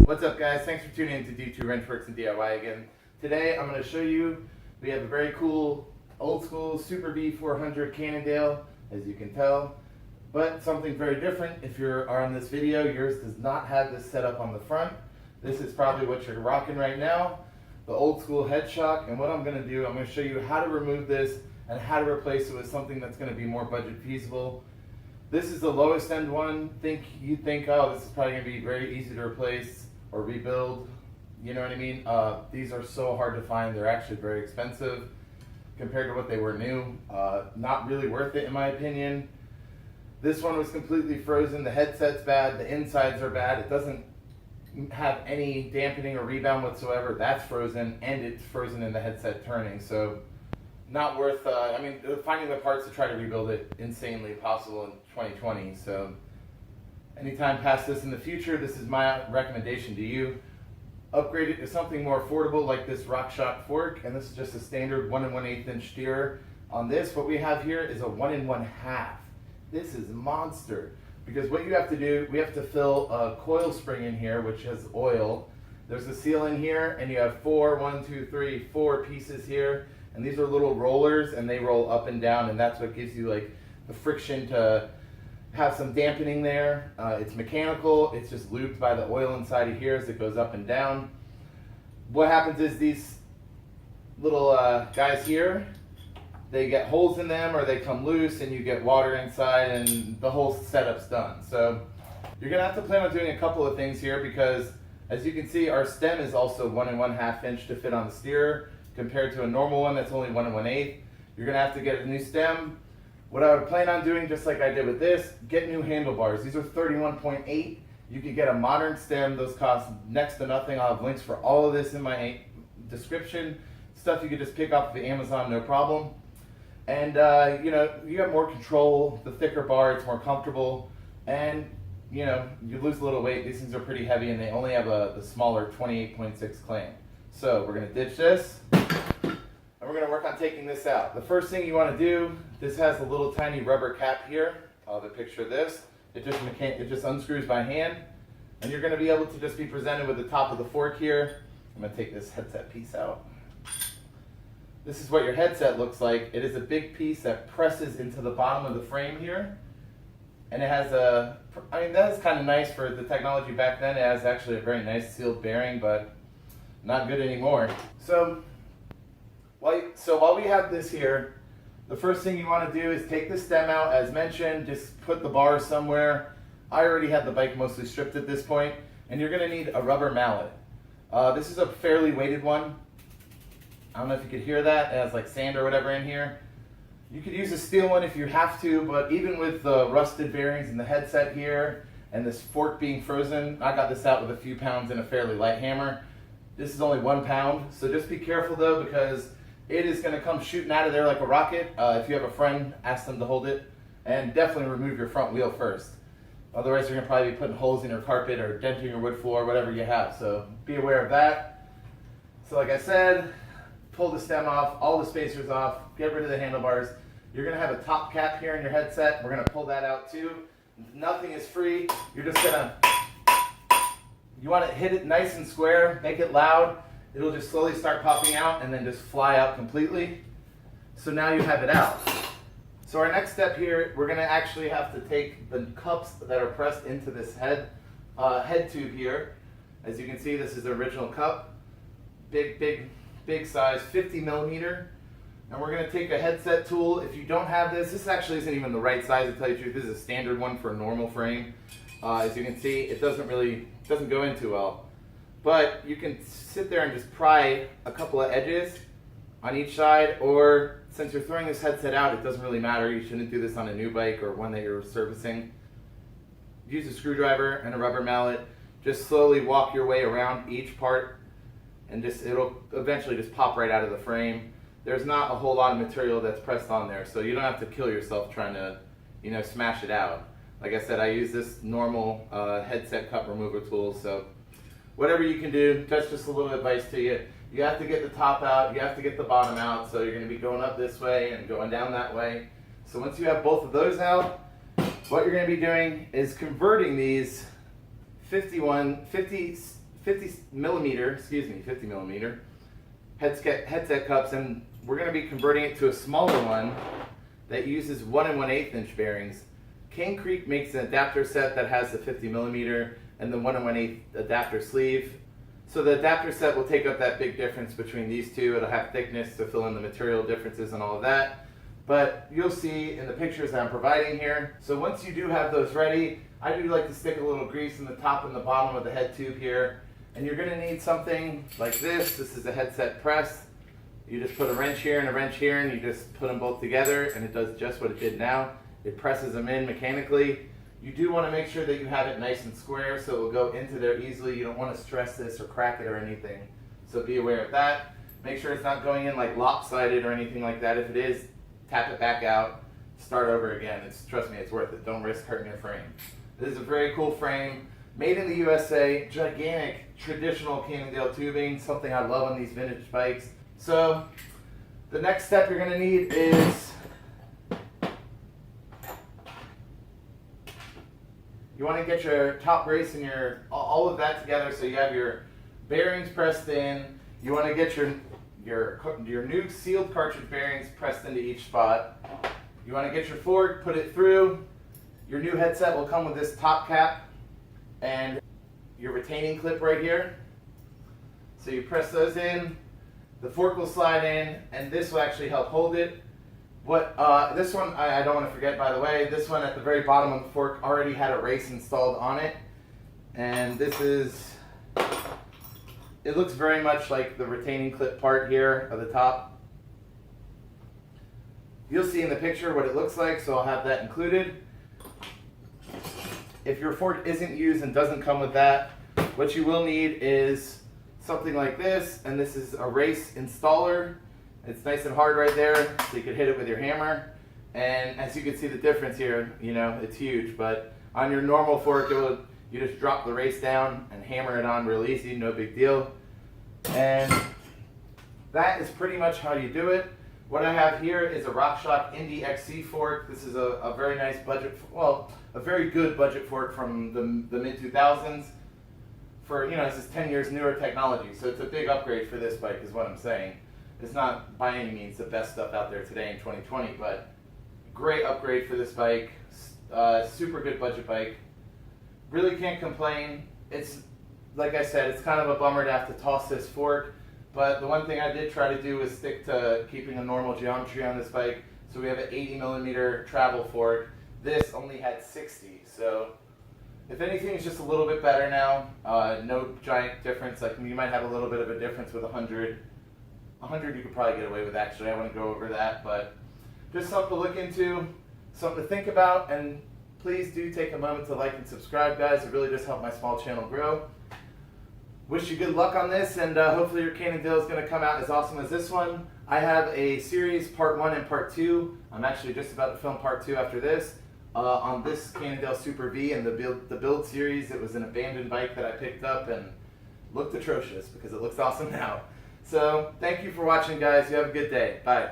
What's up guys, thanks for tuning in to D2 Wrenchworks and DIY again. Today I'm going to show you, we have a very cool old school Super B 400 Cannondale, as you can tell, but something very different. If you're on this video, yours does not have this set up on the front. This is probably what you're rocking right now, the old school Headshok. And what I'm going to do, I'm going to show you how to remove this and how to replace it with something that's going to be more budget feasible. This is the lowest end one. You think, oh, this is probably going to be very easy to replace or rebuild. You know what I mean? These are so hard to find. They're actually very expensive compared to what they were new. Not really worth it in my opinion. This one was completely frozen. The headset's bad. The insides are bad. It doesn't have any dampening or rebound whatsoever. That's frozen, and it's frozen in the headset turning. So not worth, I mean, finding the parts to try to rebuild it, insanely possible in 2020. So anytime past this in the future, this is my recommendation to you. Upgrade it to something more affordable like this RockShox fork, and this is just a standard 1 1/8 inch steer. On this, what we have here is a 1 1/2. This is monster, because what you have to do, we have to fill a coil spring in here, which has oil. There's a seal in here, and you have 4 pieces here. And these are little rollers, and they roll up and down, and that's what gives you like the friction to have some dampening there. It's mechanical. It's just lubed by the oil inside of here as it goes up and down. What happens is these little guys here, they get holes in them or they come loose and you get water inside and the whole setup's done. So you're gonna have to plan on doing a couple of things here, because as you can see, our stem is also 1 1/2 inch to fit on the steerer, compared to a normal one that's only 1 1/8. You're gonna have to get a new stem. What I would plan on doing, just like I did with this, get new handlebars. These are 31.8. You could get a modern stem. Those cost next to nothing. I'll have links for all of this in my description. Stuff you could just pick off of Amazon, no problem. And you know, you have more control. The thicker bar, it's more comfortable. And you know, you lose a little weight. These things are pretty heavy, and they only have the smaller 28.6 clamp. So we're gonna ditch this, and we're gonna work on taking this out. The first thing you wanna do, this has a little tiny rubber cap here. I'll have a picture of this. It just unscrews by hand, and you're gonna be able to just be presented with the top of the fork here. I'm gonna take this headset piece out. This is what your headset looks like. It is a big piece that presses into the bottom of the frame here. And it has I mean, that is kind of nice for the technology back then. It has actually a very nice sealed bearing, but not good anymore. So while we have this here, the first thing you want to do is take the stem out. As mentioned, just put the bar somewhere. I already had the bike mostly stripped at this point, and you're going to need a rubber mallet. This is a fairly weighted one. I don't know if you could hear that. It has like sand or whatever in here. You could use a steel one if you have to, but even with the rusted bearings in the headset here and this fork being frozen, I got this out with a few pounds and a fairly light hammer. This is only 1 pound, so just be careful though, because it is going to come shooting out of there like a rocket. If you have a friend, ask them to hold it, and definitely remove your front wheel first. Otherwise, you're going to probably be putting holes in your carpet or denting your wood floor, whatever you have. So be aware of that. So like I said, pull the stem off, all the spacers off, get rid of the handlebars. You're going to have a top cap here in your headset. We're going to pull that out too. Nothing is free. You're just going to, you want to hit it nice and square, make it loud. It'll just slowly start popping out and then just fly out completely. So now you have it out. So our next step here, we're going to actually have to take the cups that are pressed into this head tube here. As you can see, this is the original cup. Big size, 50 millimeter. And we're going to take a headset tool. If you don't have this actually isn't even the right size, to tell you the truth. This is a standard one for a normal frame. As you can see, it doesn't go in too well. But you can sit there and just pry a couple of edges on each side, or since you're throwing this headset out, it doesn't really matter. You shouldn't do this on a new bike or one that you're servicing. Use a screwdriver and a rubber mallet. Just slowly walk your way around each part, and it'll eventually just pop right out of the frame. There's not a whole lot of material that's pressed on there, so you don't have to kill yourself trying to, you know, smash it out. Like I said, I use this normal headset cup remover tool, so whatever you can do, that's just a little advice to you. You have to get the top out, you have to get the bottom out, so you're going to be going up this way and going down that way. So once you have both of those out, what you're going to be doing is converting these 50 millimeter headset cups, and we're going to be converting it to a smaller one that uses 1 1/8 inch bearings. Cane Creek makes an adapter set that has the 50 millimeter and the 1 1/8 adapter sleeve. So the adapter set will take up that big difference between these two. It'll have thickness to fill in the material differences and all of that. But you'll see in the pictures that I'm providing here. So once you do have those ready, I do like to stick a little grease in the top and the bottom of the head tube here. And you're going to need something like this. This is a headset press. You just put a wrench here and a wrench here, and you just put them both together, and it does just what it did now. It presses them in mechanically. You do want to make sure that you have it nice and square so it will go into there easily. You don't want to stress this or crack it or anything. So be aware of that. Make sure it's not going in like lopsided or anything like that. If it is, tap it back out, start over again. Trust me, it's worth it. Don't risk hurting your frame. This is a very cool frame, made in the USA, gigantic traditional Cannondale tubing, something I love on these vintage bikes. So the next step you're going to need is you want to get your top brace and all of that together so you have your bearings pressed in. You want to get your new sealed cartridge bearings pressed into each spot. You want to get your fork, put it through. Your new headset will come with this top cap and your retaining clip right here. So you press those in, the fork will slide in, and this will actually help hold it. This one, I don't want to forget, by the way, this one at the very bottom of the fork already had a race installed on it. And this is, it looks very much like the retaining clip part here at the top. You'll see in the picture what it looks like, so I'll have that included. If your fork isn't used and doesn't come with that, what you will need is something like this, and this is a race installer. It's nice and hard right there, so you can hit it with your hammer. And as you can see the difference here, you know, it's huge, but on your normal fork, you just drop the race down and hammer it on real easy, no big deal. And that is pretty much how you do it. What I have here is a RockShox Indy XC fork. This is a very nice budget, well, a very good budget fork from the mid-2000s. For, you know, this is 10 years newer technology, so it's a big upgrade for this bike is what I'm saying. It's not by any means the best stuff out there today in 2020, but great upgrade for this bike. Super good budget bike. Really can't complain. It's, like I said, it's kind of a bummer to have to toss this fork, but the one thing I did try to do was stick to keeping a normal geometry on this bike. So we have an 80 millimeter travel fork. This only had 60, so if anything, it's just a little bit better now. No giant difference. Like, you might have a little bit of a difference with 100. 100 you could probably get away with, actually. I wouldn't go over that, but just something to look into, something to think about, and please do take a moment to like and subscribe, guys. It really does help my small channel grow. Wish you good luck on this, and hopefully your Cannondale is going to come out as awesome as this one. I have a series, part 1 and part 2. I'm actually just about to film part 2 after this. On this Cannondale Super V and the build series. It was an abandoned bike that I picked up and looked atrocious because it looks awesome now. So thank you for watching, guys. You have a good day. Bye.